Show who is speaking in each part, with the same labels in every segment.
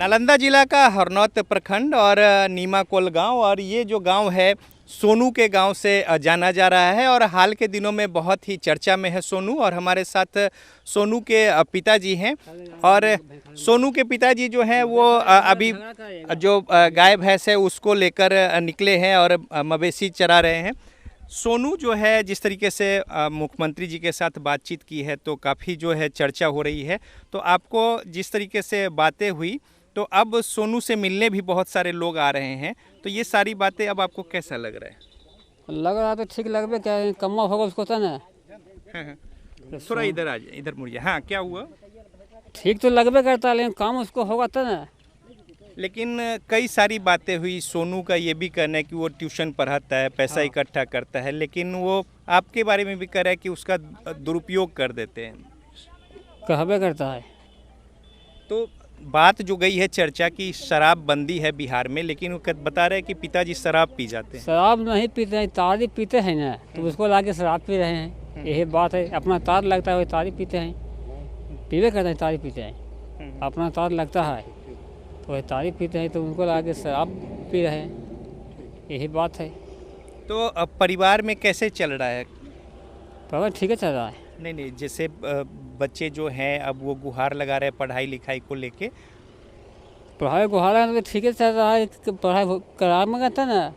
Speaker 1: नालंदा जिला का हरनौत प्रखंड और नीमाकोल गांव, और ये जो गांव है सोनू के गांव से जाना जा रहा है और हाल के दिनों में बहुत ही चर्चा में है सोनू। और हमारे साथ सोनू के पिताजी हैं, और सोनू के पिताजी जो हैं वो अभी जो गाय भैंस है उसको लेकर निकले हैं और मवेशी चरा रहे हैं। सोनू जो है जिस तरीके से मुख्यमंत्री जी के साथ बातचीत की है तो काफ़ी जो है चर्चा हो रही है। तो आपको जिस तरीके से बातें हुई तो अब सोनू से मिलने भी बहुत सारे लोग आ रहे हैं, तो ये सारी बातें अब आपको कैसा लग रहा है?
Speaker 2: लग रहा तो ठीक लगबे क्या कम्मा होगा उसको तो ना।
Speaker 1: थोड़ा इधर आ जाए, इधर मुड़िए। हाँ, क्या हुआ?
Speaker 2: ठीक तो लगबे करता लेकिन काम उसको होगा तो ना।
Speaker 1: लेकिन कई सारी बातें हुई। सोनू का ये भी कहना है कि वो ट्यूशन पढ़ाता है, पैसा इकट्ठा करता है, लेकिन वो आपके बारे में भी कह रहा है कि उसका दुरुपयोग कर देते हैं।
Speaker 2: कहबे करता है।
Speaker 1: तो बात जो गई है चर्चा की शराब बंदी है बिहार में, लेकिन वो बता रहे हैं कि पिताजी शराब पी जाते हैं।
Speaker 2: शराब नहीं पीते हैं, तारी पीते हैं ना, तो उसको लाके शराब पी रहे हैं, यही बात है। अपना तार लगता है वही तारी पीते हैं, पीवे करते हैं, तारी पीते हैं। अपना तार लगता है तो वही तारी पीते हैं, तो उनको लाके शराब पी रहे हैं, यही बात है।
Speaker 1: तो अब परिवार में कैसे चल रहा है?
Speaker 2: पर ठीक है चल रहा है।
Speaker 1: नहीं, जैसे बच्चे जो हैं अब वो गुहार लगा रहे हैं पढ़ाई लिखाई को लेके।
Speaker 2: पढ़ाई गुहारा तो ठीक है चल रहा है, पढ़ाई करा मगर था ना,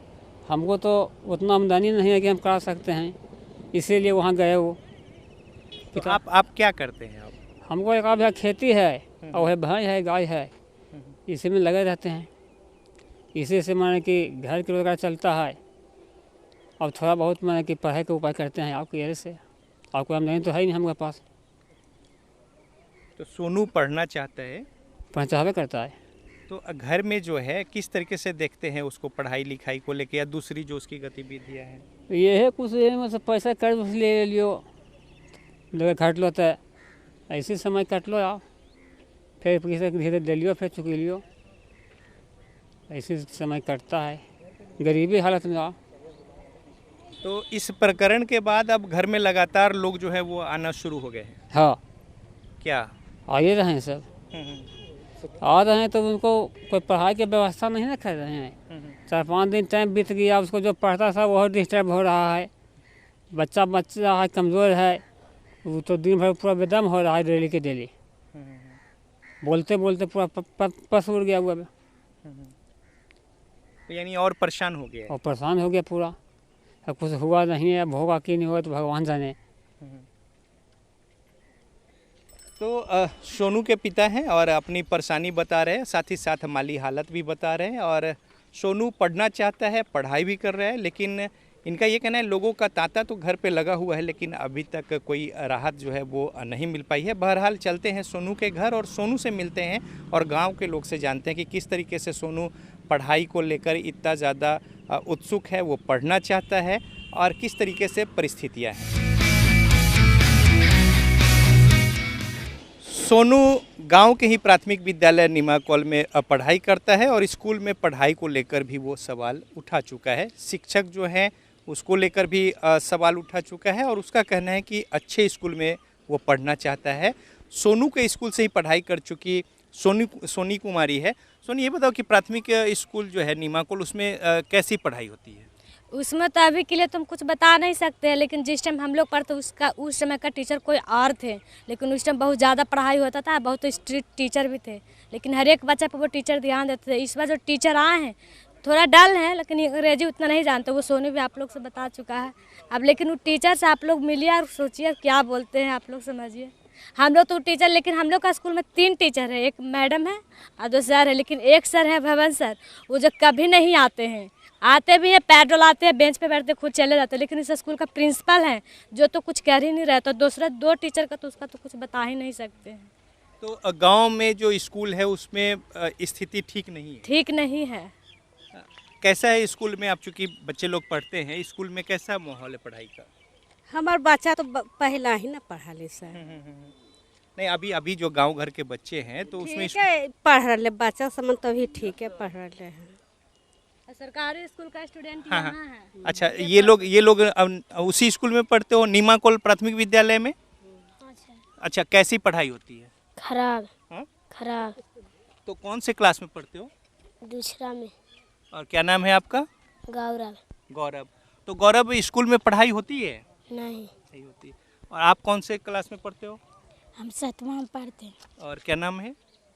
Speaker 2: हमको तो उतना आमदनी नहीं है कि हम करा सकते हैं, इसीलिए वहाँ गए वो।
Speaker 1: तो आप क्या करते हैं? आप
Speaker 2: हमको एक आध खेती है और वह भैंस है, गाय है, इसी में लगे रहते हैं। इसी से माने कि घर के रोजगार चलता है और थोड़ा बहुत माने कि पढ़ाई का उपाय करते हैं आपकी वजह से। आपको आमदनी तो है ही नहीं हमारे पास।
Speaker 1: तो सोनू पढ़ना चाहता है,
Speaker 2: पहुँचावे करता है।
Speaker 1: तो घर में जो है किस तरीके से देखते हैं उसको पढ़ाई लिखाई को लेके, या दूसरी जो उसकी गतिविधियाँ हैं?
Speaker 2: ये है कुछ ये मतलब पैसा कर्ज ले लियो, लगे खट लो तो ऐसे समय कट लो आओ, फिर पैसे धीरे दे लियो, फिर चुकी लियो, ऐसे समय कटता है गरीबी हालत में आओ।
Speaker 1: तो इस प्रकरण के बाद अब घर में लगातार लोग जो है वो आना शुरू हो गए हैं।
Speaker 2: हाँ,
Speaker 1: क्या
Speaker 2: आए रहे हैं सब, आ रहे हैं, तो उनको कोई पढ़ाई की व्यवस्था नहीं ना कर रहे हैं। 4-5 दिन टाइम बीत गया, उसको जो पढ़ता था वह डिस्टर्ब हो रहा है। बच्चा है, कमज़ोर है, वो तो दिन भर पूरा बेदम हो रहा है, डेली के डेली बोलते बोलते पूरा पस उड़ गया हुआ।
Speaker 1: तो यानी और परेशान हो गया है।
Speaker 2: और परेशान हो गया पूरा। अब कुछ हुआ नहीं है, अब होगा कि नहीं होगा तो भगवान जाने।
Speaker 1: तो सोनू के पिता हैं और अपनी परेशानी बता रहे हैं, साथ ही साथ माली हालत भी बता रहे हैं। और सोनू पढ़ना चाहता है, पढ़ाई भी कर रहा है, लेकिन इनका ये कहना है लोगों का तांता तो घर पे लगा हुआ है, लेकिन अभी तक कोई राहत जो है वो नहीं मिल पाई है। बहरहाल चलते हैं सोनू के घर और सोनू से मिलते हैं और गांव के लोग से जानते हैं कि किस तरीके से सोनू पढ़ाई को लेकर इतना ज़्यादा उत्सुक है, वो पढ़ना चाहता है और किस तरीके से परिस्थितियाँ हैं। सोनू गांव के ही प्राथमिक विद्यालय नीमाकोल में पढ़ाई करता है और स्कूल में पढ़ाई को लेकर भी वो सवाल उठा चुका है। शिक्षक जो हैं उसको लेकर भी सवाल उठा चुका है और उसका कहना है कि अच्छे स्कूल में वो पढ़ना चाहता है। सोनू के स्कूल से ही पढ़ाई कर चुकी सोनी कुमारी है। सोनी, ये बताओ कि प्राथमिक स्कूल जो है नीमाकोल, उसमें कैसी पढ़ाई होती है?
Speaker 3: उसमें तो अभी के लिए तुम कुछ बता नहीं सकते हैं, लेकिन जिस टाइम हम लोग पढ़ते उस समय का टीचर कोई और थे, लेकिन उस टाइम बहुत ज़्यादा पढ़ाई होता था, बहुत स्ट्रिक्ट टीचर भी थे, लेकिन हर एक बच्चे पर वो टीचर ध्यान देते थे। इस बार जो टीचर आए हैं थोड़ा डल है, लेकिन अंग्रेजी उतना नहीं जानते, वो सोनू भी आप लोग से बता चुका है। अब लेकिन वो टीचर से आप लोग मिलिए और सोचिए क्या बोलते हैं, आप लोग समझिए। हम लोग तो टीचर, लेकिन हम लोग का स्कूल में 3 टीचर है, एक मैडम है और 2 सर है, लेकिन एक सर है भवन सर, वो जो कभी नहीं आते हैं, आते भी हैं पैर डुलाते हैं, बेंच पे बैठते खुद चले जाते हैं, लेकिन इस स्कूल का प्रिंसिपल है जो तो कुछ कर ही नहीं रहा। तो दूसरा 2 टीचर का तो उसका तो कुछ बता ही नहीं सकते हैं।
Speaker 1: तो गांव में जो स्कूल है उसमें स्थिति ठीक नहीं है?
Speaker 3: ठीक नहीं है।
Speaker 1: कैसा है स्कूल में? आप चूँकि बच्चे लोग पढ़ते हैं, स्कूल में कैसा माहौल है पढ़ाई का?
Speaker 4: हमार बच्चा तो पहला ही ना पढ़ा ले सर।
Speaker 1: नहीं, अभी जो गांव घर के बच्चे हैं तो उसमें
Speaker 4: ठीक है, पढ़ रहे बच्चा समझ तो भी ठीक है, पढ़ रहे हैं।
Speaker 3: सरकारी स्कूल का स्टूडेंट
Speaker 1: हाँ,
Speaker 3: यहाँ है।
Speaker 1: अच्छा, ये लोग उसी स्कूल में पढ़ते हो, नीमाकोल प्राथमिक विद्यालय में? अच्छा, कैसी पढ़ाई होती है?
Speaker 5: खराब।
Speaker 1: हाँ?
Speaker 5: खराब।
Speaker 1: तो कौन से क्लास में पढ़ते हो?
Speaker 5: दूसरा में।
Speaker 1: और क्या नाम है आपका?
Speaker 5: गौरव।
Speaker 1: गौरव। तो गौरव, स्कूल में पढ़ाई होती है?
Speaker 5: नहीं।
Speaker 1: नहीं होती। और आप कौन से क्लास में पढ़ते हो?
Speaker 5: हम 7वां में पढ़ते हैं।
Speaker 1: और क्या नाम है?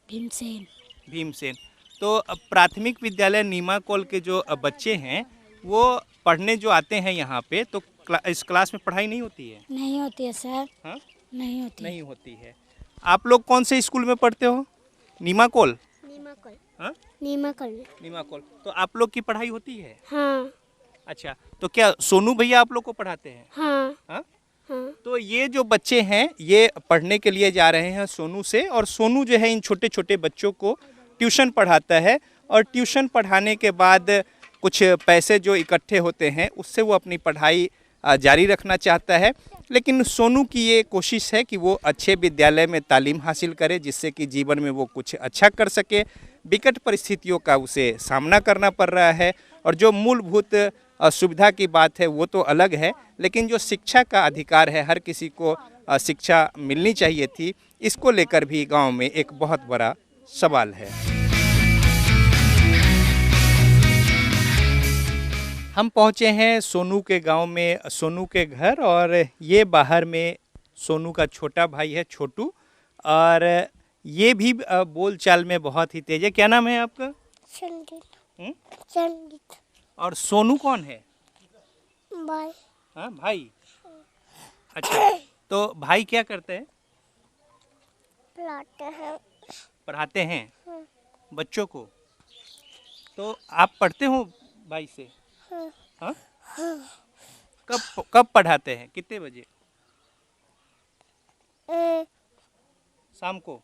Speaker 5: भीमसेन।
Speaker 1: भीमसेन। तो प्राथमिक विद्यालय नीमाकोल के जो बच्चे हैं वो पढ़ने जो आते हैं यहाँ पे, तो इस क्लास में पढ़ाई नहीं होती है?
Speaker 5: नहीं होती है सर।
Speaker 1: हाँ?
Speaker 5: नहीं होती।
Speaker 1: नहीं होती है। आप लोग कौन से स्कूल में पढ़ते हो? नीमाकोल?
Speaker 5: नीमाकोल।
Speaker 1: हाँ?
Speaker 5: नीमाकोल।
Speaker 1: नीमाकोल। तो आप लोग की पढ़ाई होती है?
Speaker 5: हाँ।
Speaker 1: अच्छा, तो क्या सोनू भैया आप लोग को पढ़ाते हैं?
Speaker 5: हाँ।
Speaker 1: हाँ?
Speaker 5: हाँ।
Speaker 1: तो ये जो बच्चे हैं ये पढ़ने के लिए जा रहे हैं सोनू से, और सोनू जो है इन छोटे छोटे बच्चों को ट्यूशन पढ़ाता है, और ट्यूशन पढ़ाने के बाद कुछ पैसे जो इकट्ठे होते हैं उससे वो अपनी पढ़ाई जारी रखना चाहता है। लेकिन सोनू की ये कोशिश है कि वो अच्छे विद्यालय में तालीम हासिल करे, जिससे कि जीवन में वो कुछ अच्छा कर सके। विकट परिस्थितियों का उसे सामना करना पड़ रहा है, और जो मूलभूत सुविधा की बात है वो तो अलग है, लेकिन जो शिक्षा का अधिकार है, हर किसी को शिक्षा मिलनी चाहिए थी, इसको लेकर भी गांव में एक बहुत बड़ा सवाल है। हम पहुंचे हैं सोनू के गांव में, सोनू के घर, और ये बाहर में सोनू का छोटा भाई है छोटू, और ये भी बोलचाल में बहुत ही तेज है। क्या नाम है आपका?
Speaker 5: संगीत। संगीत।
Speaker 1: और सोनू कौन है?
Speaker 5: भाई।
Speaker 1: हाँ, भाई। अच्छा, तो भाई क्या करते हैं?
Speaker 5: पढ़ाते हैं।
Speaker 1: पढ़ाते हैं बच्चों को। तो आप पढ़ते हो भाई से? हाँ? कब पढ़ाते हैं? कितने बजे? शाम को?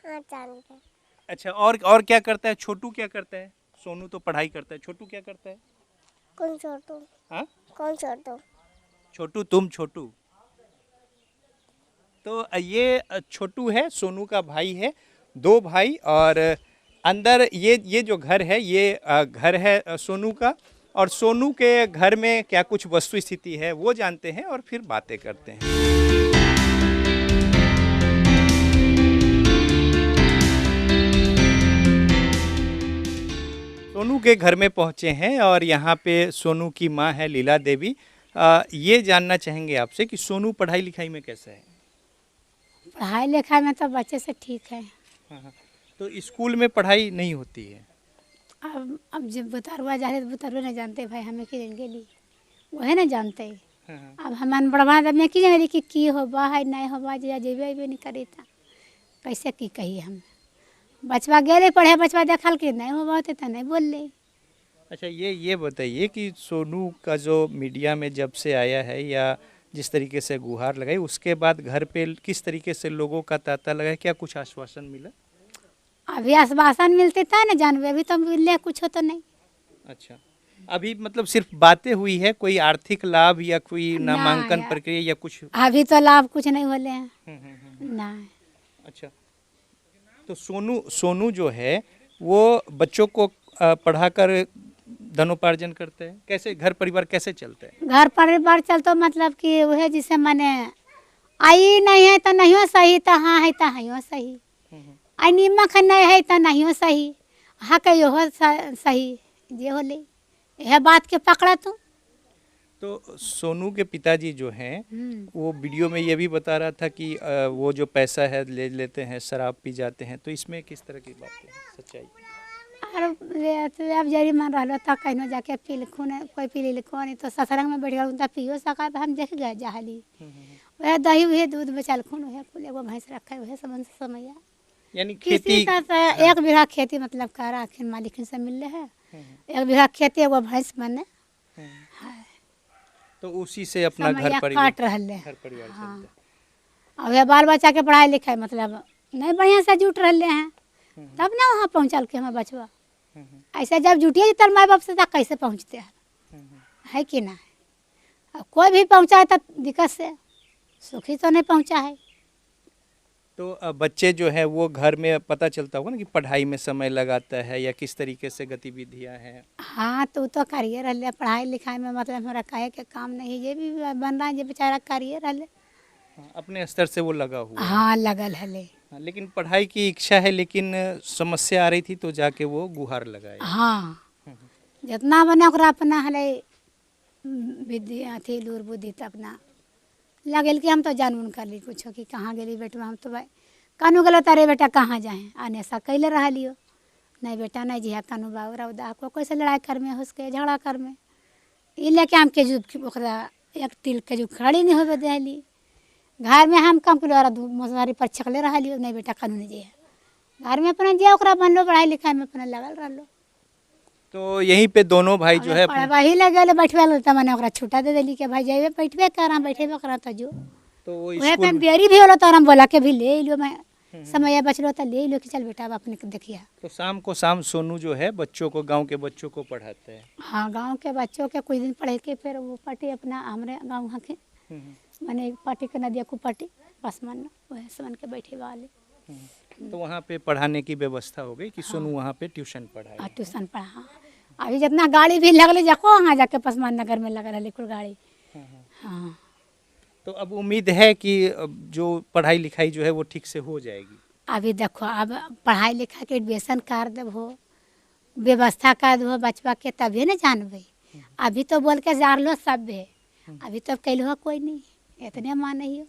Speaker 5: हाँ, शाम को।
Speaker 1: अच्छा, और क्या करता है छोटू? क्या करता है? सोनू तो पढ़ाई करता है, छोटू क्या करता है?
Speaker 5: कौन छोटू?
Speaker 1: हाँ?
Speaker 5: कौन छोटू?
Speaker 1: छोटू, तुम छोटू। तो ये छोटू है, सोनू का भाई है, 2 भाई। और अंदर ये जो घर है ये घर है सोनू का, और सोनू के घर में क्या कुछ वस्तु स्थिति है वो जानते हैं और फिर बातें करते हैं। सोनू के घर में पहुंचे हैं, और यहाँ पे सोनू की माँ है लीला देवी। ये जानना चाहेंगे आपसे कि सोनू पढ़ाई लिखाई में कैसा है?
Speaker 6: पढ़ाई लिखाई में तो बच्चे से ठीक है।
Speaker 1: हाँ। तो स्कूल में पढ़ाई नहीं होती है?
Speaker 6: अब जब बुतरुआ जा रहे तो बुतरुआ नहीं जानते भाई, हमें की लिए वह नहीं जानते। अब हमारे बड़वा जब मैं की जाने कि होबा है नहीं होबा, जेबे नहीं करी था कैसे की कही हम। बचवा गए पढ़े, बचवा देखल के नहीं होबा होते तो नहीं बोल ले।
Speaker 1: अच्छा, ये बताइए कि सोनू का जो मीडिया में जब से आया है, या जिस तरीके से गुहार लगाई, उसके बाद घर पे किस तरीके से लोगों का तांता लगा? क्या कुछ आश्वासन मिला?
Speaker 6: अभी आश्वासन मिलते था ना जानवे, अभी तो मिलने कुछ हो तो नहीं।
Speaker 1: अच्छा, अभी मतलब सिर्फ बातें हुई है, कोई आर्थिक लाभ या कोई नामांकन प्रक्रिया या कुछ?
Speaker 6: अभी तो लाभ कुछ नहीं होले हैं। नहीं।
Speaker 1: अच्छा, तो सोनू जो है वो बच्चों को पढ़ाकर धनोपार्जन करते हैं? कैसे घर परिवार कैसे चलते हैं?
Speaker 6: घर परिवार चलते मतलब कि वह जिसे माने आई नहीं है तो नहीं हो सही, तो हाँ है तो हाँ सही, आई नीमक नहीं है तो नहीं हो सही, हाँ कहो हो सही, जे हो ले यह बात के पकड़ा तू।
Speaker 1: तो सोनू के पिताजी जो हैं वो वीडियो में ये भी बता रहा था कि वो जो पैसा है ले लेते हैं, शराब पी जाते हैं, तो इसमें किस तरह की बातें हैं, सच्चाई?
Speaker 6: अरे अब जरी मान रहा था कहीं जाके पी लिखो न, कोई पी लिखो नहीं तो ससरंग में बैठ गया पियो सका, हम देख गए जहाली वह दही वह दूध बचाल खून वह कुल एगो भैंस रखे वह समझ समैया।
Speaker 1: यानी खेती
Speaker 6: 1 बीघा खेती मतलब कर आखिर मालिक से मिल रहे है, 1 बीघा खेती एगो भैंस बने,
Speaker 1: तो उसी से अपना घर परिवार
Speaker 6: काट रहे हैं।
Speaker 1: हाँ।
Speaker 6: अब यह बाल बच्चा के पढ़ाई लिखाई मतलब नहीं बढ़िया से जुट रहे हैं, तब ना वहाँ पहुँचल के हमारे बचवा। ऐसे जब जुटिए तर माँ बाप से तक कैसे पहुँचते हैं, है कि ना? अब कोई भी पहुँचा है तो दिक्कत से, सुखी तो नहीं पहुँचा है।
Speaker 1: तो बच्चे जो है वो घर में पता चलता होगा ना कि पढ़ाई में समय लगाता है या किस तरीके से गतिविधियां हैं?
Speaker 6: हाँ, तो करिए रहे पढ़ाई लिखाई में मतलब हमारा कहे के काम नहीं, ये भी बन रहा है, ये बेचारा करिए रहे
Speaker 1: अपने स्तर से वो लगा हुआ।
Speaker 6: हाँ, लगल है।
Speaker 1: हाँ, लेकिन पढ़ाई की इच्छा है, लेकिन समस्या आ रही थी तो जाके वो गुहार लगाए।
Speaker 6: हाँ जितना बने ओकरा अपना हले विधि अथी लूर बुद्धि तो अपना लगल कि हम तो जानबून कर ली कुछ कि कहाँ गेली बेटवा, हम तो भाई कानू गलो तारे बेटा कहाँ जाए आने सा कैले रह लियो नहीं बेटा नहीं जी कानू बाबू रौदा को कैसे लड़ाई कर में हुसके झगड़ा कर में ये लेके हम के जुब ओकरा एक तिल के जुब खड़ी नहीं होवे देली घर में हम कम किलो मसवारी पर छकले रह लियो नहीं बेटा कानू नहीं जी घर में अपना जे ओकरा बनलो पढ़ाई लिखाई में अपना लगल रहलो।
Speaker 1: तो यहीं पे दोनों भाई जो है
Speaker 6: वही लगे बैठवे तो मैंने ओकरा छुट्टा दे देली के भाई जाइए बैठबे कर बैठेबे करा तो जो
Speaker 1: तो वो
Speaker 6: वह
Speaker 1: स्कूल
Speaker 6: पे देरी भी होलो तो हम बोला के भी ले लो मैं समय बचलो तो ले लो कि चल बेटा अब अपने देखिए।
Speaker 1: तो शाम को शाम सोनू जो है बच्चों को, गांव के बच्चों को पढ़ाते हैं।
Speaker 6: हाँ गांव के बच्चों के कुछ दिन पढ़े के फिर वो पार्टी अपना हमारे गाँव के मैंने पार्टी के नदिया को पार्टी बस मन वह समन के बैठे वाले।
Speaker 1: तो वहाँ पे पढ़ाने की व्यवस्था हो गई कि सोनू वहाँ पे ट्यूशन पढ़ाए।
Speaker 6: ट्यूशन पढ़ा अभी जितना गाड़ी भी लगल जाको वहाँ जाके पसमान नगर में लगा रही कुल गाड़ी। हाँ
Speaker 1: तो अब उम्मीद है कि जो पढ़ाई लिखाई जो है वो ठीक से हो जाएगी।
Speaker 6: अभी देखो अब पढ़ाई लिखाई के एडमिशन कर देबो व्यवस्था कर देबो बचवा के तभी न जानबे। अभी तो बोल के जार लो सब है अभी तो कैलो कोई नहीं इतने माँ नहीं हो।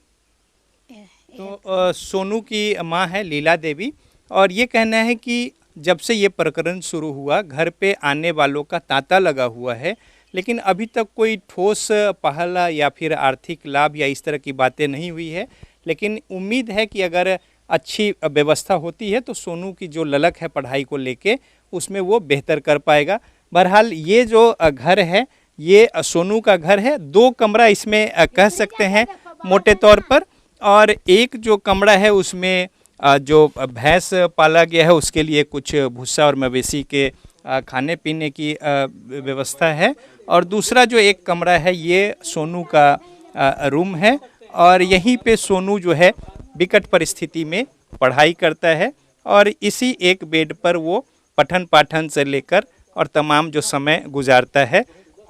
Speaker 1: तो सोनू की माँ है लीला देवी और ये कहना है कि जब से ये प्रकरण शुरू हुआ घर पे आने वालों का तांता लगा हुआ है, लेकिन अभी तक कोई ठोस पहल या फिर आर्थिक लाभ या इस तरह की बातें नहीं हुई है। लेकिन उम्मीद है कि अगर अच्छी व्यवस्था होती है तो सोनू की जो ललक है पढ़ाई को लेके उसमें वो बेहतर कर पाएगा। बहरहाल ये जो घर है ये सोनू का घर है, 2 कमरा इसमें कह सकते हैं मोटे तौर पर, और एक जो कमरा है उसमें जो भैंस पाला गया है उसके लिए कुछ भूसा और मवेशी के खाने पीने की व्यवस्था है, और दूसरा जो एक कमरा है ये सोनू का रूम है और यहीं पे सोनू जो है विकट परिस्थिति में पढ़ाई करता है और इसी एक बेड पर वो पठन पाठन से लेकर और तमाम जो समय गुजारता है,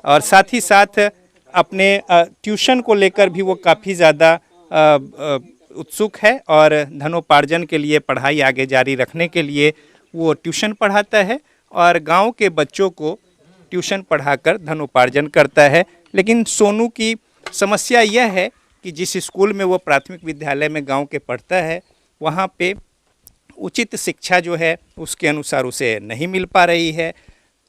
Speaker 1: और साथ ही साथ अपने ट्यूशन को लेकर भी वो काफ़ी ज़्यादा उत्सुक है और धनोपार्जन के लिए पढ़ाई आगे जारी रखने के लिए वो ट्यूशन पढ़ाता है और गांव के बच्चों को ट्यूशन पढ़ाकर धनोपार्जन करता है। लेकिन सोनू की समस्या यह है कि जिस स्कूल में वो प्राथमिक विद्यालय में गांव के पढ़ता है वहाँ पे उचित शिक्षा जो है उसके अनुसार उसे नहीं मिल पा रही है,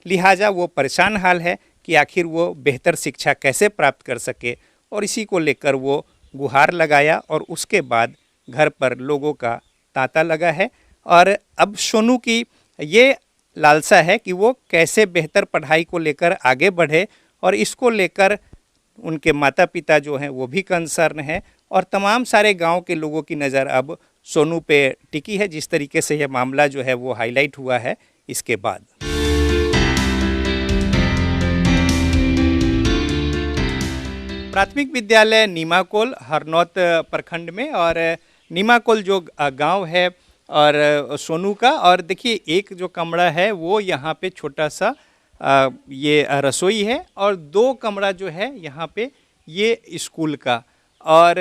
Speaker 1: लिहाजा वो परेशान हाल है कि आखिर वो बेहतर शिक्षा कैसे प्राप्त कर सके, और इसी को लेकर वो गुहार लगाया और उसके बाद घर पर लोगों का तांता लगा है। और अब सोनू की ये लालसा है कि वो कैसे बेहतर पढ़ाई को लेकर आगे बढ़े, और इसको लेकर उनके माता पिता जो हैं वो भी कंसर्न है और तमाम सारे गांव के लोगों की नज़र अब सोनू पे टिकी है, जिस तरीके से यह मामला जो है वो हाईलाइट हुआ है इसके बाद। प्राथमिक विद्यालय नीमाकोल हरनौत प्रखंड में, और नीमाकोल जो गांव है और सोनू का, और देखिए एक जो कमरा है वो यहाँ पे छोटा सा ये रसोई है और 2 कमरा जो है यहाँ पे ये स्कूल का। और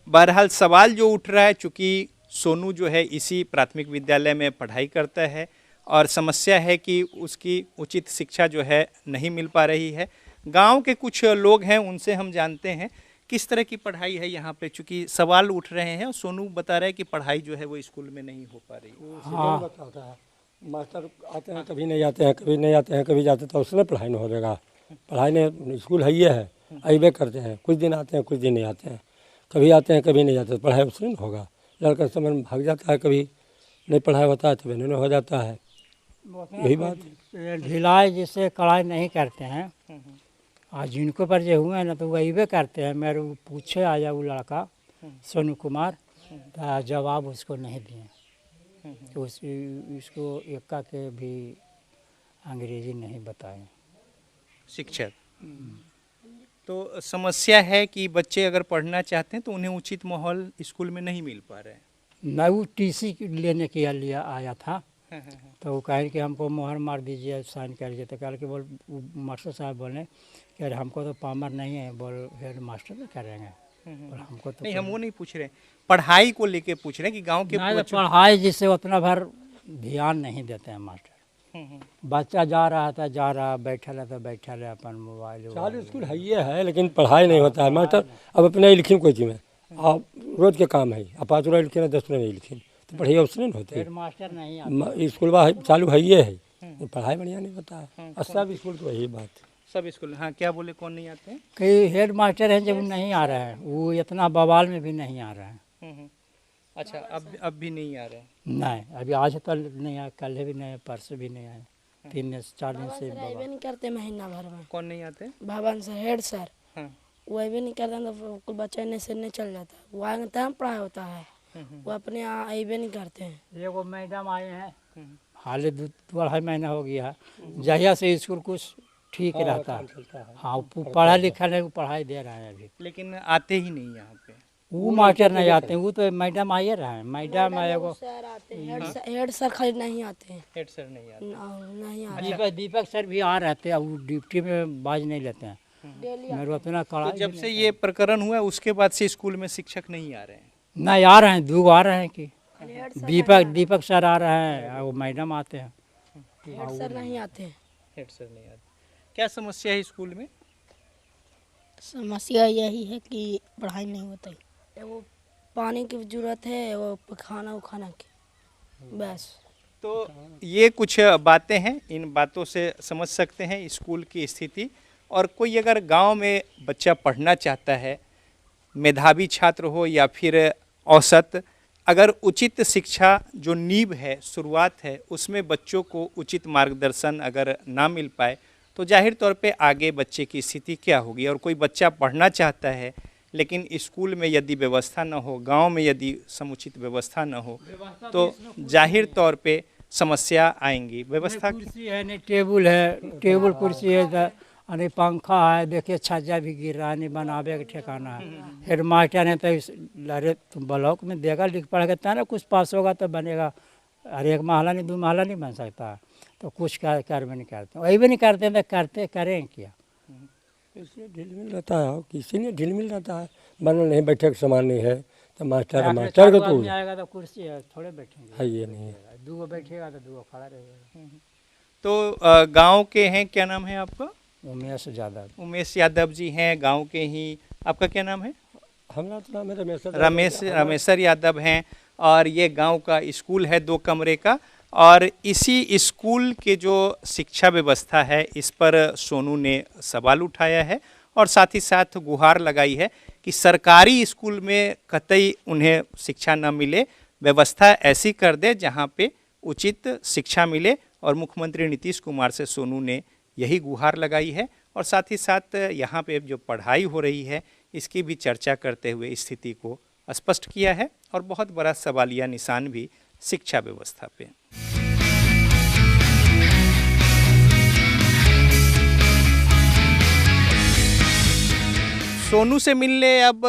Speaker 1: बहरहाल सवाल जो उठ रहा है, चूँकि सोनू जो है इसी प्राथमिक विद्यालय में पढ़ाई करता है और समस्या है कि उसकी उचित शिक्षा जो है नहीं मिल पा रही है। गांव के कुछ लोग हैं उनसे हम जानते हैं किस तरह की पढ़ाई है यहाँ पे, चूँकि सवाल उठ रहे हैं और सोनू बता रहा है कि पढ़ाई जो है वो स्कूल में नहीं हो पा रही।
Speaker 7: हाँ बताता है, मास्टर आते हैं कभी नहीं आते हैं, कभी नहीं आते हैं कभी जाते, तो उसने पढ़ाई नहीं होगा। पढ़ाई ने स्कूल है ये है अबे करते हैं, कुछ दिन आते हैं कुछ दिन नहीं आते हैं, कभी आते हैं कभी नहीं आते, पढ़ाई उससे नहीं होगा। लड़का समय में भाग जाता है, कभी नहीं पढ़ाई होता है तो नहीं हो जाता है, यही बात।
Speaker 8: ढिलाई जिससे कढ़ाई नहीं करते हैं आज जिनको पर जो हुए हैं ना तो वही भी करते हैं। मेरे पूछे आया वो लड़का सोनू कुमार, तो जवाब उसको नहीं दिए, तो इसको एका के भी अंग्रेजी नहीं बताए
Speaker 1: शिक्षक। तो समस्या है कि बच्चे अगर पढ़ना चाहते हैं तो उन्हें उचित माहौल स्कूल में नहीं मिल पा रहा है।
Speaker 8: मैं वो टीसी लेने के लिए आया था, तो वो कहें कि हमको मोहर मार दीजिए, साइन कर दीजिए, तो कह के बोल मास्टर साहब बोले कि अरे हमको तो पामर नहीं है, बोल हेड मास्टर तो करेंगे। और हमको तो
Speaker 1: नहीं, हम वो नहीं पूछ रहे, पढ़ाई को लेके पूछ रहे हैं कि गांव के
Speaker 8: नहीं, तो
Speaker 1: बच्चों-
Speaker 8: पढ़ाई जिससे उतना भर ध्यान नहीं देते हैं मास्टर। बच्चा जा रहा बैठा है तो बैठा है अपन मोबाइल
Speaker 7: चालू स्कूल है ये है, लेकिन पढ़ाई नहीं होता है मास्टर। अब अपने ही लिखी कोई चीज़ में, आप रोज के काम है, अब 5 रुपये लिखे ना 10 रुपये नहीं लिखी, तो पढ़ाई उसने नहीं होती।
Speaker 8: हेड मास्टर नहीं आता।
Speaker 7: स्कूल चालू है ये है, पढ़ाई बढ़िया नहीं होता है। और सब स्कूल तो वही बात।
Speaker 1: सब स्कूल, हाँ क्या बोले, कौन नहीं आते हैं?
Speaker 8: कई हेड मास्टर हैं जब नहीं आ रहा है, वो इतना बवाल में भी नहीं आ रहा है।
Speaker 1: अच्छा, अब भी नहीं आ रहे हैं।
Speaker 8: नहीं, अभी आज तक नहीं आए, कल भी नहीं, परसों भी नहीं आए, 3-4 दिन से
Speaker 9: अबे
Speaker 8: बवाल।
Speaker 9: नहीं करते महीना भर में।
Speaker 1: कौन नहीं आते?
Speaker 9: भवन सर, हेड सर,
Speaker 1: हाँ।
Speaker 9: वो अबे नहीं करते तो कुछ बच्चा इन्हें से नहीं चल जाता। वो आएंगे तब पढ़ाई होता है, वो अपने यहाँ अबे नहीं करते हैं।
Speaker 8: एगो मैडम आए हैं, हाल 2-2.5 महीना हो गया है, जहिया से स्कूल कुछ ठीक रहता है। हाँ, पढ़ा लिखा नहीं, वो पढ़ाई दे रहा है अभी,
Speaker 1: लेकिन आते ही नहीं यहाँ पे।
Speaker 8: वो मास्टर नहीं आते हैं, वो तो मैडम आए रहे हैं। मैडम एगो
Speaker 9: सर आते हैं, हेड सर खाली नहीं आते हैं।
Speaker 1: हेड सर नहीं आते।
Speaker 9: नहीं आते।
Speaker 8: दीपक सर भी आ रहे थे, वो ड्यूटी में बाज नहीं लेते हैं। मेरे उतना
Speaker 1: तो
Speaker 8: कड़ा
Speaker 1: जब से ये प्रकरण हुआ है उसके बाद से स्कूल में शिक्षक नहीं आ रहे हैं।
Speaker 8: नहीं आ रहे हैं, 2 आ रहे हैं कि दीपक सर आ रहे हैं, वो मैडम आते हैं।
Speaker 9: हेड सर नहीं आते हैं।
Speaker 1: हेड सर नहीं आते। क्या समस्या है स्कूल में?
Speaker 9: समस्या यही है कि पढ़ाई नहीं होती। वो पानी की जरूरत है, वो खाना उखाना की, बस।
Speaker 1: तो ये कुछ बातें हैं, इन बातों से समझ सकते हैं स्कूल की स्थिति। और कोई अगर गांव में बच्चा पढ़ना चाहता है, मेधावी छात्र हो या फिर औसत, अगर उचित शिक्षा जो नींव है, शुरुआत है, उसमें बच्चों को उचित मार्गदर्शन अगर ना मिल पाए तो जाहिर तौर पे आगे बच्चे की स्थिति क्या होगी। और कोई बच्चा पढ़ना चाहता है लेकिन स्कूल में यदि व्यवस्था न हो, गांव में यदि समुचित व्यवस्था न हो, तो जाहिर तौर पे समस्या आएंगी। व्यवस्था
Speaker 8: कुर्सी है नहीं, टेबल कुर्सी है, नहीं पंखा है, देखिए छज्जा भी गिर रहा है, नहीं बनावे का ठिकाना है। हेड मास्टर है तो अरे तुम ब्लॉक में देगा, लिख पढ़ के ना कुछ पास होगा तो बनेगा। अरे 1 महला नहीं 2 महला नहीं बन सकता, तो कुछ कर भी नहीं करते, वही भी नहीं करते तो करते करें क्या।
Speaker 7: इसलिए ढील मिल रहता है, किसी ने ढील मिल रहता है, बनल नहीं, बैठे का सामान नहीं है तो मास्टर का तो
Speaker 8: आएगा तो कुर्सी है, थोड़े बैठेंगे
Speaker 7: है, ये नहीं है।
Speaker 8: 2 बैठेगा तो 2 खड़ा रहेगा।
Speaker 1: तो गांव के हैं, क्या नाम है आपका?
Speaker 8: उमेश यादव।
Speaker 1: उमेश यादव जी हैं, गांव के ही। आपका क्या नाम है?
Speaker 7: हमारा तो नाम है
Speaker 1: रमेशर यादव हैं। और ये गांव का स्कूल है 2 कमरे का। और इसी स्कूल के जो शिक्षा व्यवस्था है इस पर सोनू ने सवाल उठाया है और साथ ही साथ गुहार लगाई है कि सरकारी स्कूल में कतई उन्हें शिक्षा न मिले, व्यवस्था ऐसी कर दे जहां पे उचित शिक्षा मिले। और मुख्यमंत्री नीतीश कुमार से सोनू ने यही गुहार लगाई है। और साथ ही साथ यहाँ पे जो पढ़ाई हो रही है इसकी भी चर्चा करते हुए स्थिति को स्पष्ट किया है। और बहुत बड़ा सवालिया निशान भी शिक्षा व्यवस्था पे। सोनू से मिलने अब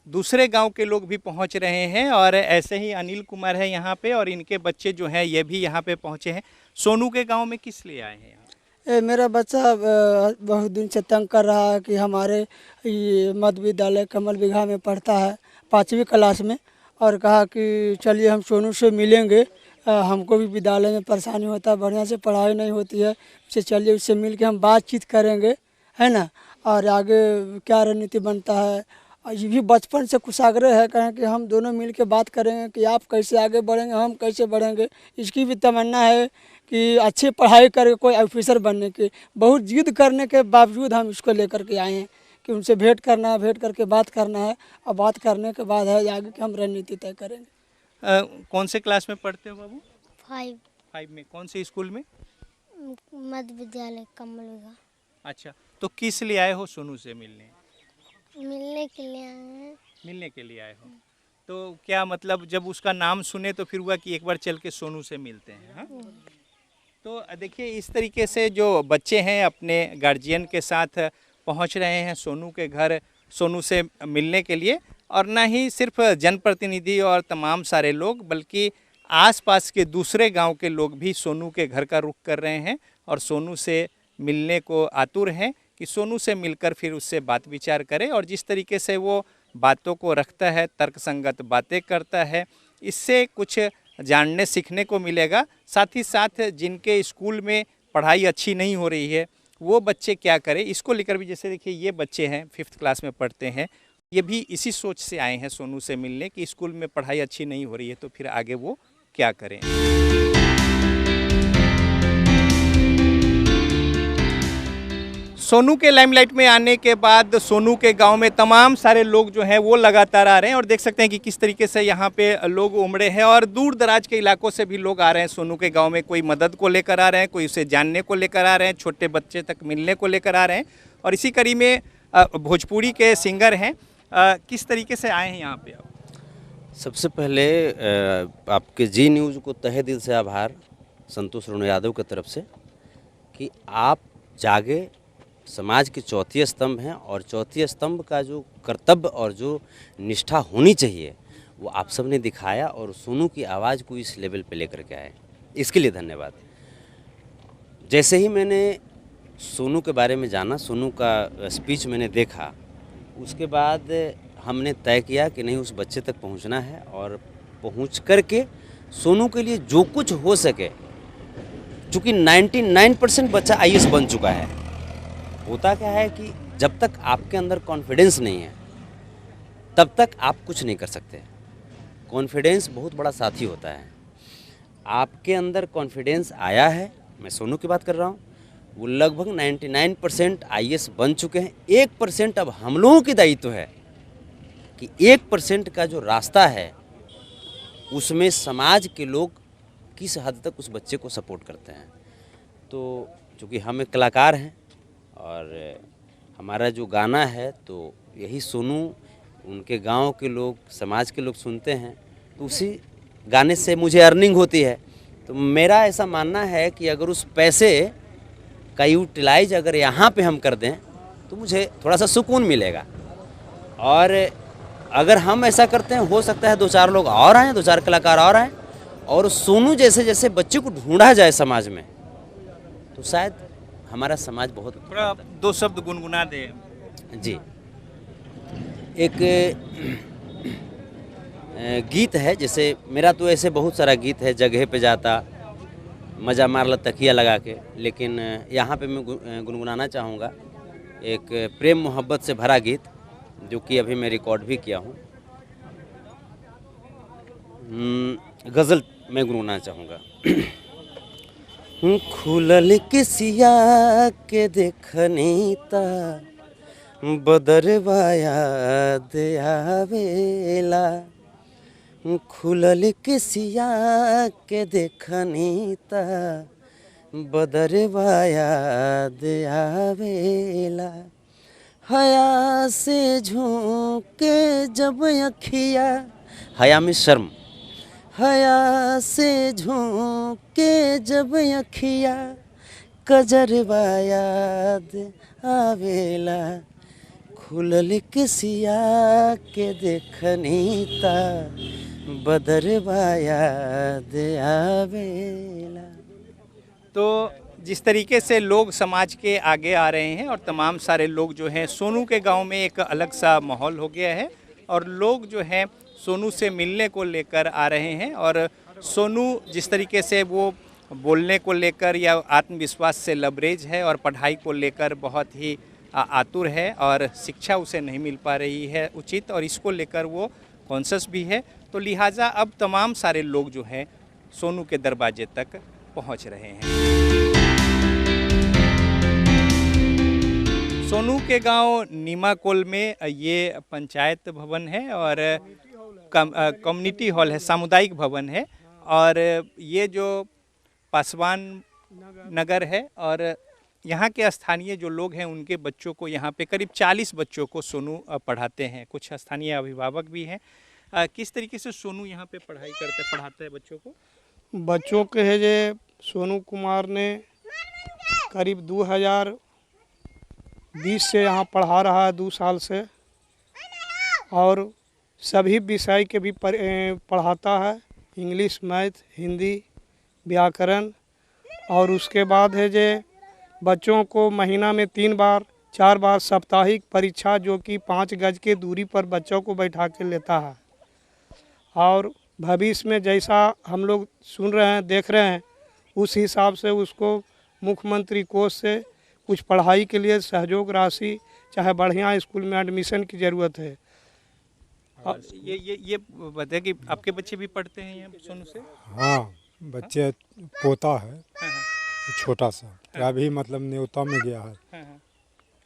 Speaker 1: दूसरे गांव के लोग भी पहुंच रहे हैं। और ऐसे ही अनिल कुमार है यहाँ पे, और इनके बच्चे जो हैं ये भी यहाँ पे पहुंचे हैं। सोनू के गांव में किस लिए आए हैं यहाँ?
Speaker 10: मेरा बच्चा बहुत दिन से तंग कर रहा है कि हमारे मध्य विद्यालय कमल बिघा में पढ़ता है 5वीं क्लास में, और कहा कि चलिए हम सोनू से मिलेंगे, हमको भी विद्यालय में परेशानी होता है, बढ़िया से पढ़ाई नहीं होती है, उससे चलिए उससे मिल के हम बातचीत करेंगे, है ना, और आगे क्या रणनीति बनता है। ये भी बचपन से कुछ आग्रह है, कहें कि हम दोनों मिल के बात करेंगे कि आप कैसे आगे बढ़ेंगे, हम कैसे बढ़ेंगे। इसकी भी तमन्ना है कि अच्छी पढ़ाई करके कोई ऑफिसर बनने की। बहुत जिद करने के बावजूद हम इसको लेकर के आए हैं कि उनसे भेंट करना है, भेंट करके बात करना है, और बात करने के बाद है आगे की हम रणनीति तय करेंगे।
Speaker 1: कौन से क्लास में पढ़ते हो बाबू?
Speaker 5: 5
Speaker 1: में। कौन से स्कूल में?
Speaker 5: मध्य विद्यालय कमल बिघा।
Speaker 1: अच्छा, तो किस लिए आए हो सोनू से मिलने?
Speaker 5: मिलने के लिए आए हैं।
Speaker 1: मिलने के लिए आए हो, तो क्या मतलब जब उसका नाम सुने तो फिर हुआ कि एक बार चल के सोनू से मिलते हैं? हाँ? तो देखिए इस तरीके से जो बच्चे हैं अपने गार्जियन के साथ पहुंच रहे हैं सोनू के घर, सोनू से मिलने के लिए। और न ही सिर्फ जनप्रतिनिधि और तमाम सारे लोग, बल्कि आसपास के दूसरे गांव के लोग भी सोनू के घर का रुख कर रहे हैं और सोनू से मिलने को आतुर हैं कि सोनू से मिलकर फिर उससे बात विचार करें। और जिस तरीके से वो बातों को रखता है, तर्कसंगत बातें करता है, इससे कुछ जानने सीखने को मिलेगा। साथ ही साथ जिनके स्कूल में पढ़ाई अच्छी नहीं हो रही है वो बच्चे क्या करें, इसको लेकर भी, जैसे देखिए ये बच्चे हैं 5th क्लास में पढ़ते हैं, ये भी इसी सोच से आए हैं सोनू से मिलने कि स्कूल में पढ़ाई अच्छी नहीं हो रही है तो फिर आगे वो क्या करें। सोनू के लाइमलाइट में आने के बाद सोनू के गांव में तमाम सारे लोग जो हैं वो लगातार आ रहे हैं और देख सकते हैं कि किस तरीके से यहाँ पे लोग उमड़े हैं और दूर दराज के इलाकों से भी लोग आ रहे हैं सोनू के गांव में। कोई मदद को लेकर आ रहे हैं, कोई उसे जानने को लेकर आ रहे हैं, छोटे बच्चे तक मिलने को लेकर आ रहे हैं। और इसी कड़ी में भोजपुरी के सिंगर हैं, किस तरीके से आए हैं यहाँ पे आप?
Speaker 11: सबसे पहले आपके जी न्यूज़ को तहे दिल से आभार संतोष रोनो यादव की तरफ से कि आप जागे, समाज के चौथी स्तंभ हैं और चौथी स्तंभ का जो कर्तव्य और जो निष्ठा होनी चाहिए वो आप सब ने दिखाया और सोनू की आवाज़ को इस लेवल पे लेकर के आए, इसके लिए धन्यवाद। जैसे ही मैंने सोनू के बारे में जाना, सोनू का स्पीच मैंने देखा, उसके बाद हमने तय किया कि नहीं उस बच्चे तक पहुंचना है और पहुंच करके सोनू के लिए जो कुछ हो सके, चूँकि 99% बच्चा IAS बन चुका है। होता क्या है कि जब तक आपके अंदर कॉन्फिडेंस नहीं है तब तक आप कुछ नहीं कर सकते। कॉन्फिडेंस बहुत बड़ा साथी होता है। आपके अंदर कॉन्फिडेंस आया है, मैं सोनू की बात कर रहा हूँ, वो लगभग 99% IAS बन चुके हैं। 1% अब हम लोगों की दायित्व है कि 1% का जो रास्ता है उसमें समाज के लोग किस हद तक उस बच्चे को सपोर्ट करते हैं। तो चूँकि हम एक कलाकार हैं और हमारा जो गाना है तो यही सोनू, उनके गांव के लोग, समाज के लोग सुनते हैं, तो उसी गाने से मुझे अर्निंग होती है। तो मेरा ऐसा मानना है कि अगर उस पैसे का यूटिलाइज अगर यहाँ पे हम कर दें तो मुझे थोड़ा सा सुकून मिलेगा। और अगर हम ऐसा करते हैं, हो सकता है 2-4 लोग और आएँ, 2-4 कलाकार और आएँ और सोनू जैसे जैसे बच्चे को ढूंढा जाए समाज में, तो शायद हमारा समाज बहुत।
Speaker 1: थोड़ा 2 शब्द गुनगुना दे
Speaker 11: जी। एक गीत है, जैसे मेरा तो ऐसे बहुत सारा गीत है, जगह पे जाता, मज़ा मार ला तकिया लगा के, लेकिन यहाँ पे मैं गुनगुनाना चाहूँगा एक प्रेम मोहब्बत से भरा गीत जो कि अभी मैं रिकॉर्ड भी किया हूँ। गज़ल मैं गुनगुनाना चाहूँगा। खुलल किसिया के देखनी ता बदरवा याद आवेला, खुलल किसिया के देखनी ता बदरवा याद आवेला, हया से झोंके जब अखिया, हया में शर्म, हया से झोंके जब अखिया कजरवा याद आवेला, खुलल किसिया के देखनी ता बदरवा याद आवेला।
Speaker 1: तो जिस तरीके से लोग समाज के आगे आ रहे हैं और तमाम सारे लोग जो हैं, सोनू के गांव में एक अलग सा माहौल हो गया है और लोग जो हैं सोनू से मिलने को लेकर आ रहे हैं। और सोनू जिस तरीके से वो बोलने को लेकर या आत्मविश्वास से लबरेज है और पढ़ाई को लेकर बहुत ही आतुर है और शिक्षा उसे नहीं मिल पा रही है उचित, और इसको लेकर वो कॉन्शियस भी है, तो लिहाजा अब तमाम सारे लोग जो हैं सोनू के दरवाजे तक पहुंच रहे हैं। सोनू के गांव नीमाकोल में ये पंचायत भवन है और कम्युनिटी हॉल है, सामुदायिक भवन है, और ये जो पासवान नगर है और यहाँ के स्थानीय जो लोग हैं उनके बच्चों को, यहाँ पे करीब 40 बच्चों को सोनू पढ़ाते हैं, कुछ स्थानीय अभिभावक भी हैं। किस तरीके से सोनू यहाँ पे पढ़ाते हैं बच्चों को?
Speaker 12: बच्चों के है जे सोनू कुमार ने करीब 2020 से यहाँ पढ़ा रहा है, 2 साल से, और सभी विषय के भी पढ़ाता है, इंग्लिश, मैथ, हिंदी, व्याकरण। और उसके बाद है जे बच्चों को महीना में 3 बार 4 बार साप्ताहिक परीक्षा जो कि 5 गज के दूरी पर बच्चों को बैठा के लेता है। और भविष्य में जैसा हम लोग सुन रहे हैं, देख रहे हैं, उस हिसाब से उसको मुख्यमंत्री कोष से कुछ पढ़ाई के लिए सहयोग राशि, चाहे बढ़िया स्कूल में एडमिशन की ज़रूरत है।
Speaker 1: ये बताइए कि आपके बच्चे भी पढ़ते हैं यहाँ सोनू से?
Speaker 13: हाँ, बच्चे पोता है छोटा सा, तो अभी मतलब न्योता में गया है,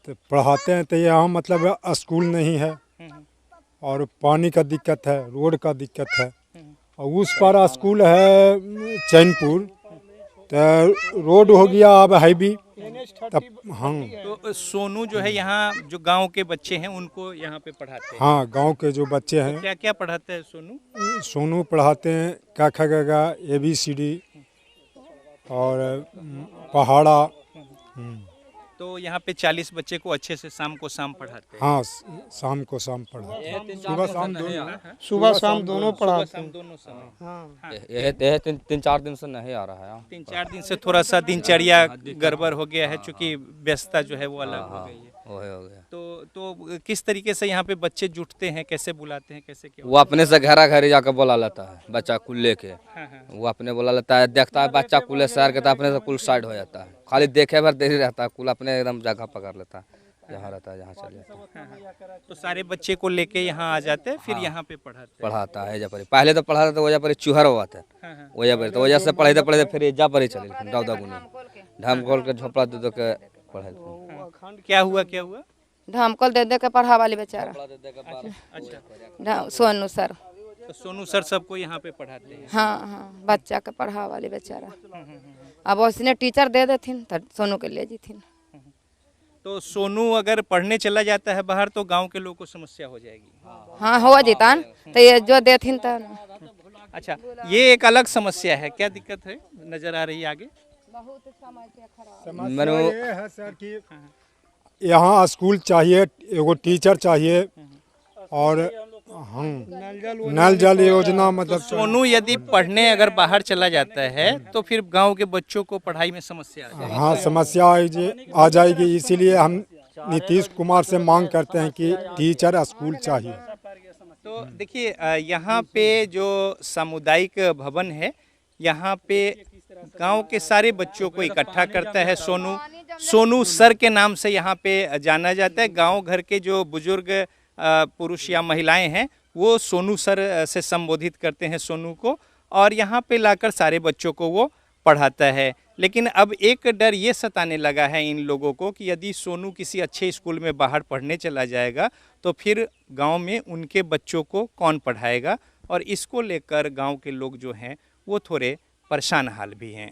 Speaker 13: तो पढ़ाते हैं। तो यहाँ मतलब स्कूल नहीं है और पानी का दिक्कत है, रोड का दिक्कत है, और उस पर स्कूल है चैनपुर, तो रोड हो गया अब हाईवे तब। हाँ,
Speaker 1: तो सोनू जो है यहाँ जो गांव के बच्चे हैं उनको यहाँ पे पढ़ाते हैं?
Speaker 13: हाँ, गांव के जो बच्चे हैं।
Speaker 1: तो क्या क्या पढ़ाते हैं सोनू?
Speaker 13: सोनू पढ़ाते हैं क ख ग घ ABCD और पहाड़ा।
Speaker 1: तो यहाँ पे 40 बच्चे को अच्छे से शाम को शाम पढ़ाते हैं?
Speaker 13: हाँ, शाम को शाम पढ़ाते हैं,
Speaker 12: सुबह शाम दोनों पढ़ाते हैं।
Speaker 1: दोनों समय।
Speaker 14: हाँ, यह 3-4 दिन से नहीं आ रहा है।
Speaker 1: 3-4 दिन से थोड़ा सा दिनचर्या गड़बड़ हो गया है, चूँकि व्यस्तता जो है वो अलग हो गई है।
Speaker 14: हो गया।
Speaker 1: तो किस तरीके से यहाँ पे बच्चे जुटते हैं, कैसे बुलाते हैं, कैसे क्या?
Speaker 14: वो अपने से घरा घर जाकर बुला लेता है बच्चा कुल लेके। वो अपने बुला लेता है, देखता है बच्चा कुल शहर के, तो अपने से कुल साइड हो जाता है, खाली देखे भर देरी रहता है, कुल अपने एकदम जगह पकड़ लेता है, जहाँ रहता है जहाँ चले जाता है।
Speaker 1: तो सारे बच्चे को लेके यहाँ आ जाते हैं, फिर यहाँ पे
Speaker 14: पढ़ाता है। जब पहले तो पढ़ाता था वजह पर चूहर हुआ था, वजह पर तो वजह से पढ़ते पढ़ते फिर एजा पर ही चले दाउदा गुनी ढाम खोल के झोपड़ा दे के पढ़े।
Speaker 1: क्या हुआ?
Speaker 15: ढामकोल दे के पढ़ा वाली बेचारा।
Speaker 1: अच्छा,
Speaker 15: सोनू सर।
Speaker 1: तो सोनू सर सबको यहाँ पे पढ़ाते हैं?
Speaker 15: हाँ, बच्चा के पढ़ा वाली बेचारा। अब उसने टीचर दे देथिन तो सोनू के ले जीथिन।
Speaker 1: तो सोनू अगर पढ़ने चला जाता है बाहर तो गांव के लोगों को समस्या हो जाएगी?
Speaker 15: हाँ, हो जीता तो ये जो देथिन तो।
Speaker 1: अच्छा, ये एक अलग समस्या है, क्या दिक्कत है नजर आ रही है आगे?
Speaker 13: समस्या ये है सर कि यहाँ स्कूल चाहिए, एगो टीचर चाहिए, और नल जल योजना मतलब।
Speaker 1: सोनू यदि पढ़ने अगर बाहर चला जाता है तो फिर गांव के बच्चों को पढ़ाई में समस्या आ जाएगी?
Speaker 13: हाँ, समस्या आ जाएगी, इसीलिए हम नीतीश कुमार से मांग करते हैं कि टीचर स्कूल चाहिए।
Speaker 1: तो देखिए, यहाँ पे जो सामुदायिक भवन है, यहाँ पे गांव के सारे बच्चों को इकट्ठा करता है सोनू सर के नाम से यहाँ पे जाना जाता है। गांव घर के जो बुजुर्ग पुरुष या महिलाएं हैं वो सोनू सर से संबोधित करते हैं सोनू को, और यहाँ पे लाकर सारे बच्चों को वो पढ़ाता है। लेकिन अब एक डर ये सताने लगा है इन लोगों को कि यदि सोनू किसी अच्छे स्कूल में बाहर पढ़ने चला जाएगा तो फिर गांव में उनके बच्चों को कौन पढ़ाएगा, और इसको लेकर गांव के लोग जो हैं वो थोड़े परेशान हाल भी हैं।